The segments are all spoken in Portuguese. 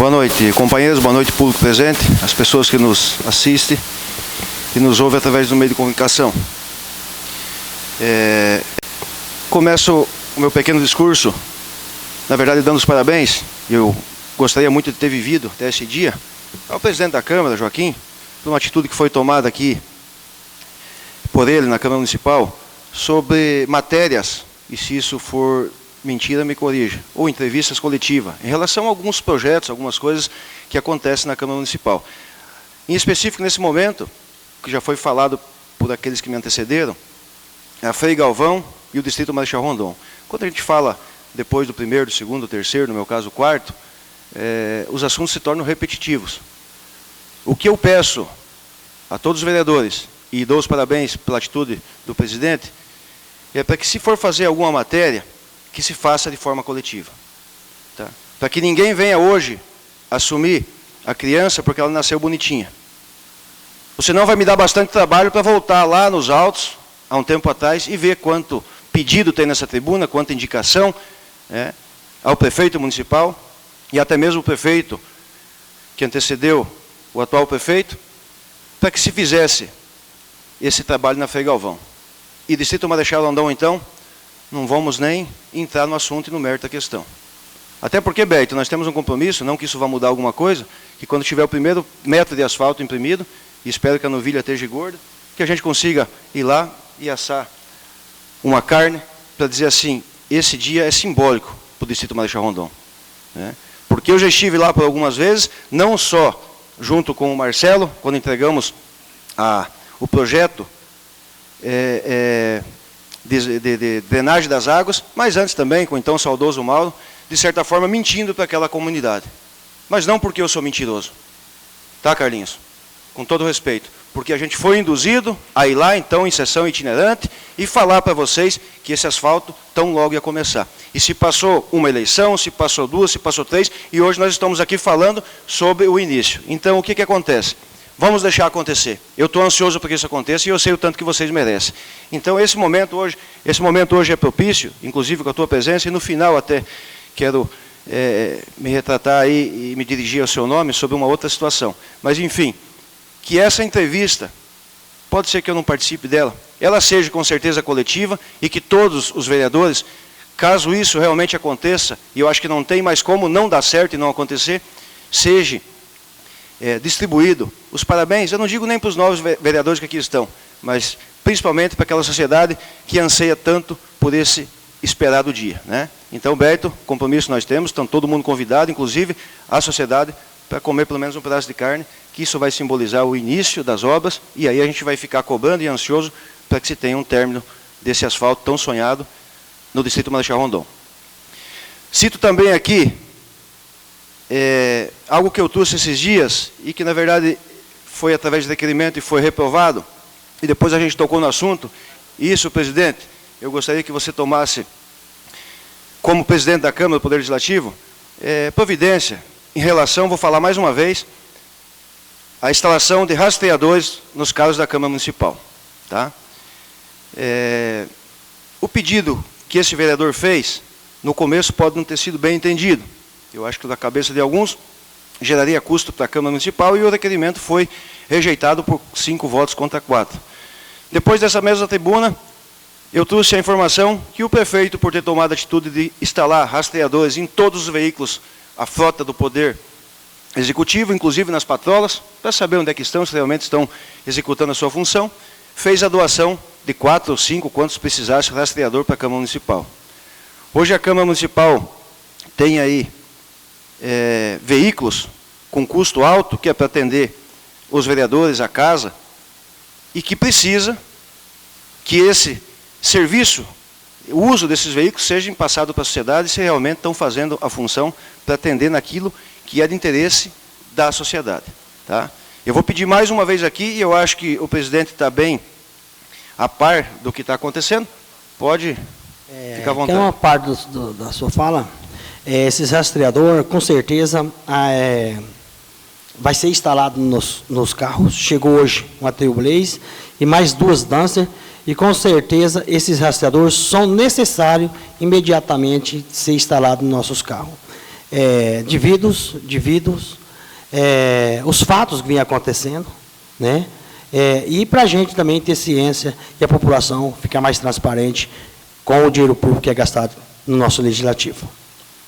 Boa noite, companheiros, boa noite, público presente, as pessoas que nos assistem e nos ouvem através do meio de comunicação. Começo o meu pequeno discurso, na verdade, dando os parabéns. Eu gostaria muito de ter vivido até esse dia ao presidente da Câmara, Joaquim, por uma atitude que foi tomada aqui por ele na Câmara Municipal sobre matérias, e se isso for mentira, me corrija, ou entrevistas coletivas, em relação a alguns projetos, algumas coisas que acontecem na Câmara Municipal. Em específico, nesse momento, que já foi falado por aqueles que me antecederam, a Frei Galvão e o Distrito Marechal Rondon. Quando a gente fala depois do primeiro, do segundo, do terceiro, no meu caso, o quarto, os assuntos se tornam repetitivos. O que eu peço a todos os vereadores, e dou os parabéns pela atitude do presidente, é para que, se for fazer alguma matéria, que se faça de forma coletiva. Tá? Para que ninguém venha hoje assumir a criança porque ela nasceu bonitinha. Ou senão vai me dar bastante trabalho para voltar lá nos autos, há um tempo atrás, e ver quanto pedido tem nessa tribuna, quanta indicação ao prefeito municipal, e até mesmo o prefeito que antecedeu o atual prefeito, para que se fizesse esse trabalho na Frei Galvão. E Distrito Marechal Rondon, então, não vamos nem entrar no assunto e no mérito da questão. Até porque, Beto, nós temos um compromisso, não que isso vá mudar alguma coisa, que quando tiver o primeiro metro de asfalto imprimido, e espero que a novilha esteja gorda, que a gente consiga ir lá e assar uma carne, para dizer assim, esse dia é simbólico para o Distrito Marechal Rondon. Porque eu já estive lá por algumas vezes, não só junto com o Marcelo, quando entregamos o projeto de drenagem das águas, mas antes também, com o então saudoso Mauro, de certa forma mentindo para aquela comunidade. Mas não porque eu sou mentiroso. Tá, Carlinhos? Com todo respeito. Porque a gente foi induzido a ir lá, então, em sessão itinerante, e falar para vocês que esse asfalto tão logo ia começar. E se passou uma eleição, se passou duas, se passou três, e hoje nós estamos aqui falando sobre o início. Então, o que acontece? Vamos deixar acontecer. Eu estou ansioso para que isso aconteça e eu sei o tanto que vocês merecem. Então, esse momento hoje é propício, inclusive com a tua presença, e no final até quero me retratar aí e me dirigir ao seu nome sobre uma outra situação. Mas, enfim, que essa entrevista, pode ser que eu não participe dela, ela seja com certeza coletiva e que todos os vereadores, caso isso realmente aconteça, e eu acho que não tem mais como não dar certo e não acontecer, seja distribuído os parabéns, eu não digo nem para os novos vereadores que aqui estão, mas principalmente para aquela sociedade que anseia tanto por esse esperado dia. Então, Beto, compromisso nós temos, estão todo mundo convidado, inclusive a sociedade, para comer pelo menos um pedaço de carne, que isso vai simbolizar o início das obras, e aí a gente vai ficar cobrando e ansioso para que se tenha um término desse asfalto tão sonhado no Distrito Marechal Rondon. Cito também aqui algo que eu trouxe esses dias e que, na verdade, foi através de requerimento e foi reprovado, e depois a gente tocou no assunto. Isso, presidente, eu gostaria que você tomasse, como presidente da Câmara do Poder Legislativo, providência em relação, vou falar mais uma vez, à instalação de rastreadores nos carros da Câmara Municipal. Tá? O pedido que esse vereador fez, no começo pode não ter sido bem entendido. Eu acho que na cabeça de alguns geraria custo para a Câmara Municipal e o requerimento foi rejeitado por 5 votos contra 4. Depois dessa mesma tribuna, eu trouxe a informação que o prefeito, por ter tomado a atitude de instalar rastreadores em todos os veículos, a frota do Poder Executivo, inclusive nas patrolas, para saber onde é que estão, se realmente estão executando a sua função, fez a doação de 4 ou 5, quantos precisasse, rastreador para a Câmara Municipal. Hoje a Câmara Municipal tem aí veículos com custo alto, que é para atender os vereadores, a casa, e que precisa que esse serviço, o uso desses veículos, seja passado para a sociedade se realmente estão fazendo a função para atender naquilo que é de interesse da sociedade. Tá? Eu vou pedir mais uma vez aqui, e eu acho que o presidente está bem a par do que está acontecendo, pode ficar à vontade. Tem uma parte da sua fala. Esses rastreadores, com certeza, vai ser instalado nos carros. Chegou hoje uma Trailblazer e mais 2 Dancer, e com certeza esses rastreadores são necessários imediatamente ser instalados nos nossos carros. devidos os fatos que vinham acontecendo, né? E para a gente também ter ciência e a população ficar mais transparente com o dinheiro público que é gastado no nosso legislativo.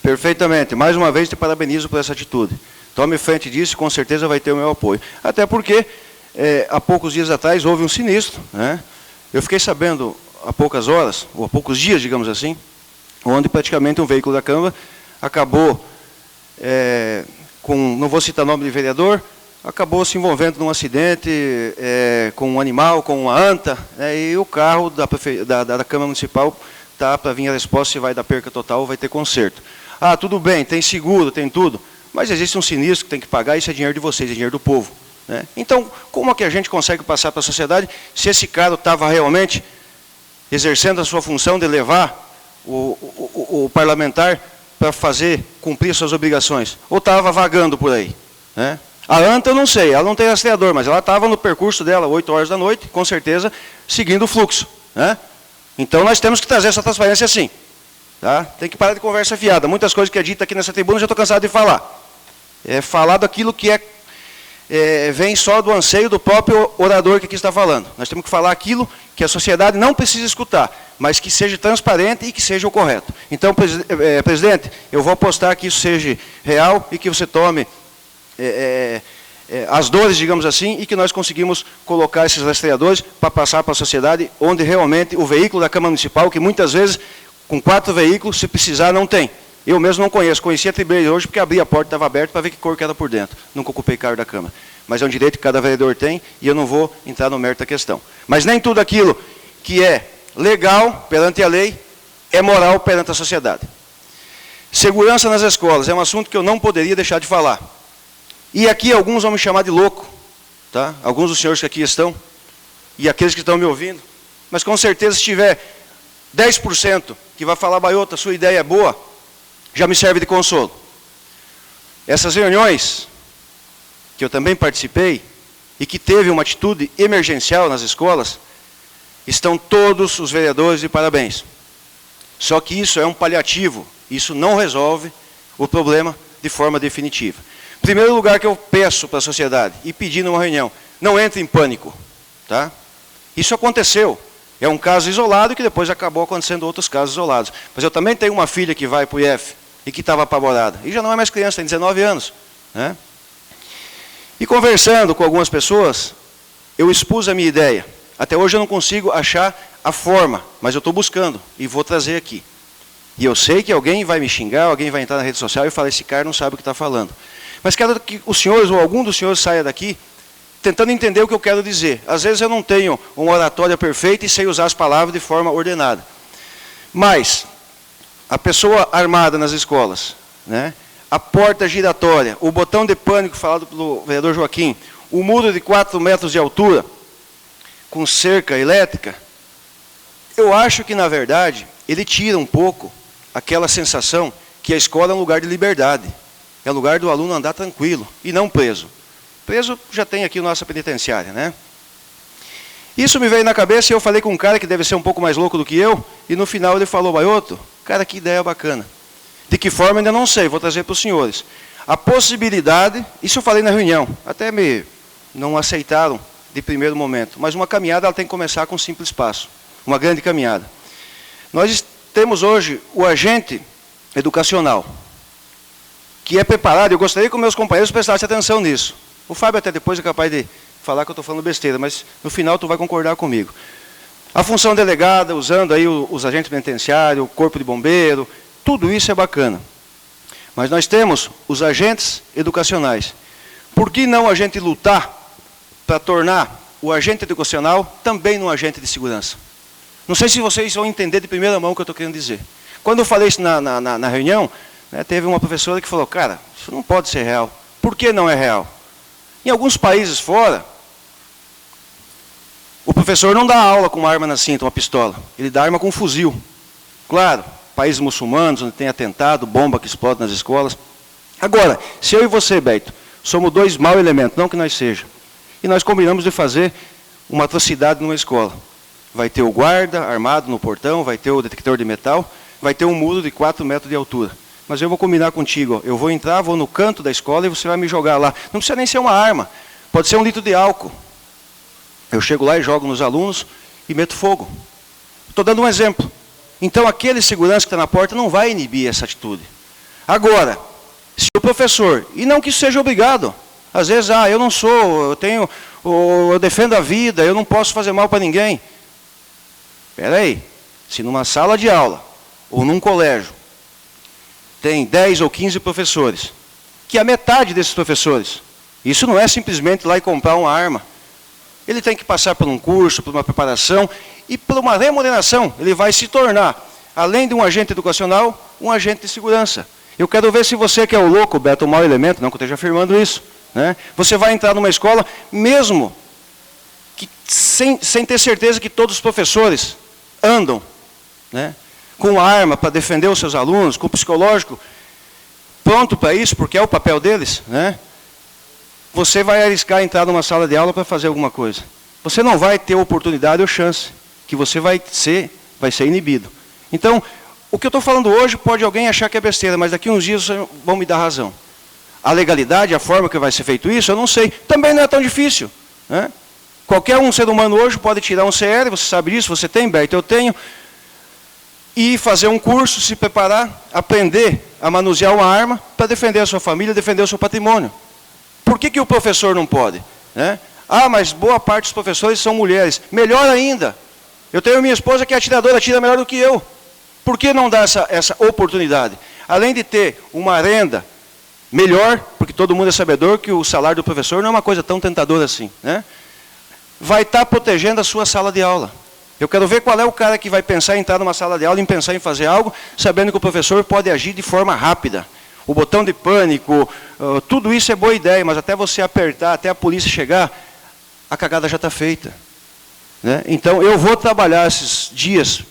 Perfeitamente. Mais uma vez, te parabenizo por essa atitude. Tome frente disso e com certeza vai ter o meu apoio. Até porque, há poucos dias atrás, houve um sinistro, né? Eu fiquei sabendo há poucas horas, ou há poucos dias, digamos assim, onde praticamente um veículo da Câmara acabou, não vou citar o nome de vereador, acabou se envolvendo num acidente com um animal, com uma anta, né, e o carro da Câmara Municipal está para vir a resposta se vai dar perca total ou vai ter conserto. Ah, tudo bem, tem seguro, tem tudo, mas existe um sinistro que tem que pagar, isso é dinheiro de vocês, é dinheiro do povo, né? Então, como é que a gente consegue passar para a sociedade se esse cara estava realmente exercendo a sua função de levar o parlamentar para cumprir suas obrigações, ou estava vagando por aí, né? A anta eu não sei, ela não tem rastreador, mas ela estava no percurso dela, 8 horas da noite, com certeza, seguindo o fluxo, né? Então nós temos que trazer essa transparência sim, tá? Tem que parar de conversa fiada, muitas coisas que é dita aqui nessa tribuna eu já estou cansado de falar. É falar daquilo que vem só do anseio do próprio orador que aqui está falando. Nós temos que falar aquilo que a sociedade não precisa escutar, mas que seja transparente e que seja o correto. Então, presidente, eu vou apostar que isso seja real e que você tome as dores, digamos assim, e que nós conseguimos colocar esses rastreadores para passar para a sociedade, onde realmente o veículo da Câmara Municipal, que muitas vezes, com 4 veículos, se precisar, não tem. Eu mesmo não conheço, conheci a Tribreira hoje porque abri a porta, estava aberta para ver que cor que era por dentro. Nunca ocupei cargo da Câmara. Mas é um direito que cada vereador tem e eu não vou entrar no mérito da questão. Mas nem tudo aquilo que é legal perante a lei é moral perante a sociedade. Segurança nas escolas é um assunto que eu não poderia deixar de falar. E aqui alguns vão me chamar de louco, tá? Alguns dos senhores que aqui estão e aqueles que estão me ouvindo. Mas com certeza se tiver 10% que vai falar, Baiota, sua ideia é boa, já me serve de consolo. Essas reuniões, que eu também participei, e que teve uma atitude emergencial nas escolas, estão todos os vereadores de parabéns. Só que isso é um paliativo, isso não resolve o problema de forma definitiva. Primeiro lugar que eu peço para a sociedade, e pedi numa reunião, não entre em pânico, tá? Isso aconteceu. É um caso isolado que depois acabou acontecendo outros casos isolados. Mas eu também tenho uma filha que vai para o IF e que estava apavorada. E já não é mais criança, tem 19 anos. Né? E conversando com algumas pessoas, eu expus a minha ideia. Até hoje eu não consigo achar a forma, mas eu estou buscando e vou trazer aqui. E eu sei que alguém vai me xingar, alguém vai entrar na rede social e falar, esse cara não sabe o que está falando. Mas quero que os senhores ou algum dos senhores saia daqui tentando entender o que eu quero dizer. Às vezes eu não tenho uma oratória perfeita e sei usar as palavras de forma ordenada. Mas a pessoa armada nas escolas, né, a porta giratória, o botão de pânico falado pelo vereador Joaquim, o muro de 4 metros de altura, com cerca elétrica, eu acho que, na verdade, ele tira um pouco aquela sensação que a escola é um lugar de liberdade. É lugar do aluno andar tranquilo e não preso. Preso já tem aqui nossa penitenciária, né? Isso me veio na cabeça e eu falei com um cara que deve ser um pouco mais louco do que eu, e no final ele falou, Baioto, cara, que ideia bacana. De que forma ainda não sei, vou trazer para os senhores. A possibilidade, isso eu falei na reunião, até não aceitaram de primeiro momento, mas uma caminhada ela tem que começar com um simples passo, uma grande caminhada. Nós temos hoje o agente educacional, que é preparado, eu gostaria que os meus companheiros prestassem atenção nisso. O Fábio até depois é capaz de falar que eu estou falando besteira, mas no final tu vai concordar comigo. A função delegada, usando aí os agentes penitenciários, o corpo de bombeiro, tudo isso é bacana. Mas nós temos os agentes educacionais. Por que não a gente lutar para tornar o agente educacional também um agente de segurança? Não sei se vocês vão entender de primeira mão o que eu estou querendo dizer. Quando eu falei isso na reunião, né, teve uma professora que falou, cara, isso não pode ser real. Por que não é real? Em alguns países fora, o professor não dá aula com uma arma na cinta, uma pistola. Ele dá arma com um fuzil. Claro, países muçulmanos, onde tem atentado, bomba que explode nas escolas. Agora, se eu e você, Beto, somos 2 mau elementos, não que nós seja, e nós combinamos de fazer uma atrocidade numa escola. Vai ter o guarda armado no portão, vai ter o detector de metal, vai ter um muro de 4 metros de altura. mas eu vou combinar contigo. Eu vou entrar, vou no canto da escola e você vai me jogar lá. Não precisa nem ser uma arma, pode ser 1 litro de álcool. Eu chego lá e jogo nos alunos e meto fogo. Estou dando um exemplo. Então, aquele segurança que está na porta não vai inibir essa atitude. Agora, se o professor, e não que isso seja obrigado, às vezes, eu não sou, eu defendo a vida, eu não posso fazer mal para ninguém. Espera aí, se numa sala de aula, ou num colégio, tem 10 ou 15 professores, que a metade desses professores, isso não é simplesmente ir lá e comprar uma arma. Ele tem que passar por um curso, por uma preparação e por uma remuneração. Ele vai se tornar, além de um agente educacional, um agente de segurança. Eu quero ver se você que é o louco, Beto, o mau elemento, não que eu esteja afirmando isso, né? Você vai entrar numa escola, mesmo que, sem ter certeza que todos os professores andam, né, com arma para defender os seus alunos, com o psicológico pronto para isso, porque é o papel deles, né? Você vai arriscar entrar numa sala de aula para fazer alguma coisa. Você não vai ter oportunidade ou chance, que você vai ser inibido. Então, o que eu estou falando hoje pode alguém achar que é besteira, mas daqui a uns dias vão me dar razão. A legalidade, a forma que vai ser feito isso, eu não sei. Também não é tão difícil, né? Qualquer ser humano hoje pode tirar um CL, você sabe disso, você tem, Berto, eu tenho, e fazer um curso, se preparar, aprender a manusear uma arma para defender a sua família, defender o seu patrimônio. Por que o professor não pode, né? Mas boa parte dos professores são mulheres. Melhor ainda, eu tenho minha esposa que é atiradora, atira melhor do que eu. Por que não dar essa oportunidade? Além de ter uma renda melhor, porque todo mundo é sabedor que o salário do professor não é uma coisa tão tentadora assim, né? Vai estar protegendo a sua sala de aula. Eu quero ver qual é o cara que vai pensar em entrar numa sala de aula, em pensar em fazer algo, sabendo que o professor pode agir de forma rápida. O botão de pânico, tudo isso é boa ideia, mas até você apertar, até a polícia chegar, a cagada já está feita, né? Então, eu vou trabalhar esses dias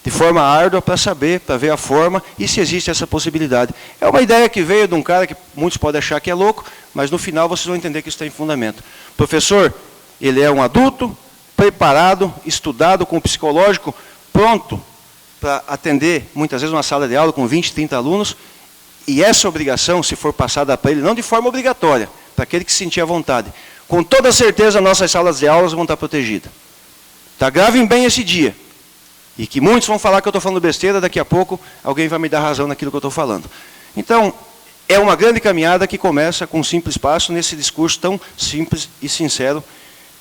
de forma árdua para saber, para ver a forma e se existe essa possibilidade. É uma ideia que veio de um cara que muitos podem achar que é louco, mas no final vocês vão entender que isso tem fundamento. O professor, ele é um adulto, preparado, estudado, com o psicológico pronto para atender, muitas vezes, uma sala de aula com 20, 30 alunos, e essa obrigação, se for passada para ele, não de forma obrigatória, para aquele que se sentir à vontade, com toda certeza nossas salas de aulas vão estar protegidas. Tá? Gravem bem esse dia. E que muitos vão falar que eu estou falando besteira, daqui a pouco alguém vai me dar razão naquilo que eu estou falando. Então, é uma grande caminhada que começa com um simples passo, nesse discurso tão simples e sincero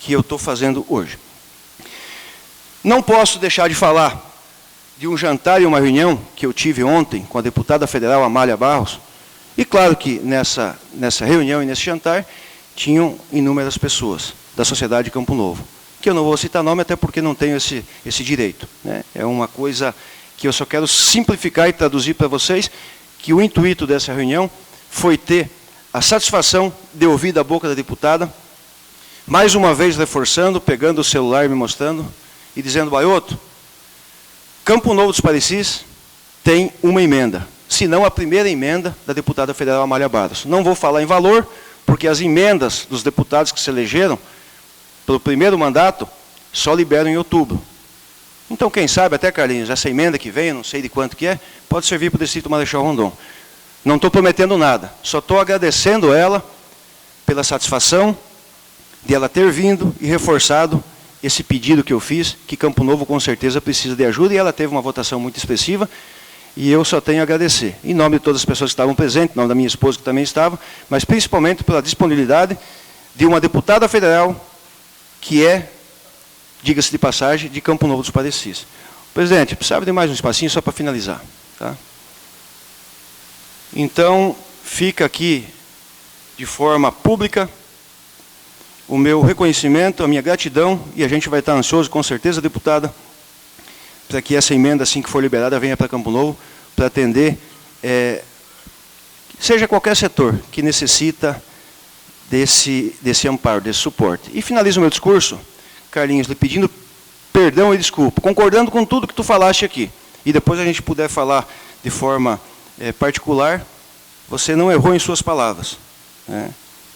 que eu estou fazendo hoje. Não posso deixar de falar de um jantar e uma reunião que eu tive ontem com a deputada federal Amália Barros. E claro que nessa reunião e nesse jantar tinham inúmeras pessoas da sociedade de Campo Novo, que eu não vou citar nome até porque não tenho esse direito, né? É uma coisa que eu só quero simplificar e traduzir para vocês, que o intuito dessa reunião foi ter a satisfação de ouvir da boca da deputada, mais uma vez reforçando, pegando o celular e me mostrando, e dizendo: Baioto, Campo Novo dos Parecis tem uma emenda, se não a primeira emenda da deputada federal Amália Barros. Não vou falar em valor, porque as emendas dos deputados que se elegeram pelo primeiro mandato só liberam em outubro. Então, quem sabe, até, Carlinhos, essa emenda que vem, não sei de quanto que é, pode servir para o Distrito Marechal Rondon. Não estou prometendo nada, só estou agradecendo ela pela satisfação de ela ter vindo e reforçado esse pedido que eu fiz, que Campo Novo com certeza precisa de ajuda, e ela teve uma votação muito expressiva, e eu só tenho a agradecer. Em nome de todas as pessoas que estavam presentes, em nome da minha esposa que também estava, mas principalmente pela disponibilidade de uma deputada federal que é, diga-se de passagem, de Campo Novo dos Parecis. Presidente, precisava de mais um espacinho só para finalizar, tá? Então, fica aqui de forma pública o meu reconhecimento, a minha gratidão, e a gente vai estar ansioso, com certeza, deputada, para que essa emenda, assim que for liberada, venha para Campo Novo, para atender, seja qualquer setor que necessita desse amparo, desse suporte. E finalizo o meu discurso, Carlinhos, lhe pedindo perdão e desculpa, concordando com tudo que tu falaste aqui, e depois a gente puder falar de forma particular. Você não errou em suas palavras, né?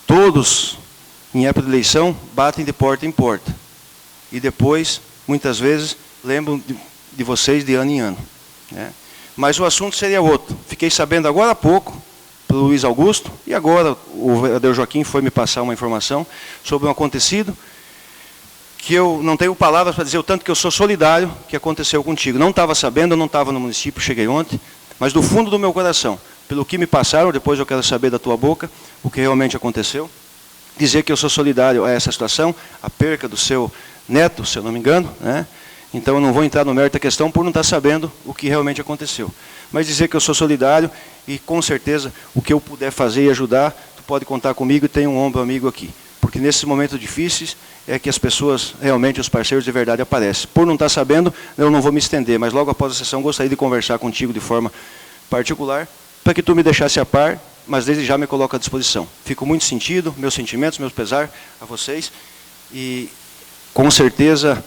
Todos, em época de eleição, batem de porta em porta. E depois, muitas vezes, lembram de vocês de ano em ano, né? Mas o assunto seria outro. Fiquei sabendo agora há pouco, pelo Luiz Augusto, e agora o vereador Joaquim foi me passar uma informação sobre um acontecido que eu não tenho palavras para dizer o tanto que eu sou solidário que aconteceu contigo. Não estava sabendo, eu não estava no município, cheguei ontem, mas do fundo do meu coração, pelo que me passaram, depois eu quero saber da tua boca o que realmente aconteceu, dizer que eu sou solidário a essa situação, a perca do seu neto, se eu não me engano, né? Então eu não vou entrar no mérito da questão por não estar sabendo o que realmente aconteceu. Mas dizer que eu sou solidário e com certeza o que eu puder fazer e ajudar, tu pode contar comigo e tem um ombro amigo aqui. Porque nesses momentos difíceis é que as pessoas, realmente os parceiros de verdade aparecem. Por não estar sabendo, eu não vou me estender, mas logo após a sessão gostaria de conversar contigo de forma particular, para que tu me deixasse a par, mas desde já me coloco à disposição. Fico muito sentido, meus sentimentos, meus pesar a vocês, e com certeza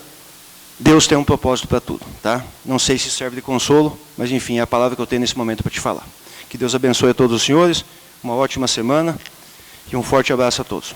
Deus tem um propósito para tudo, tá? Não sei se serve de consolo, mas enfim, é a palavra que eu tenho nesse momento para te falar. Que Deus abençoe a todos os senhores, uma ótima semana e um forte abraço a todos.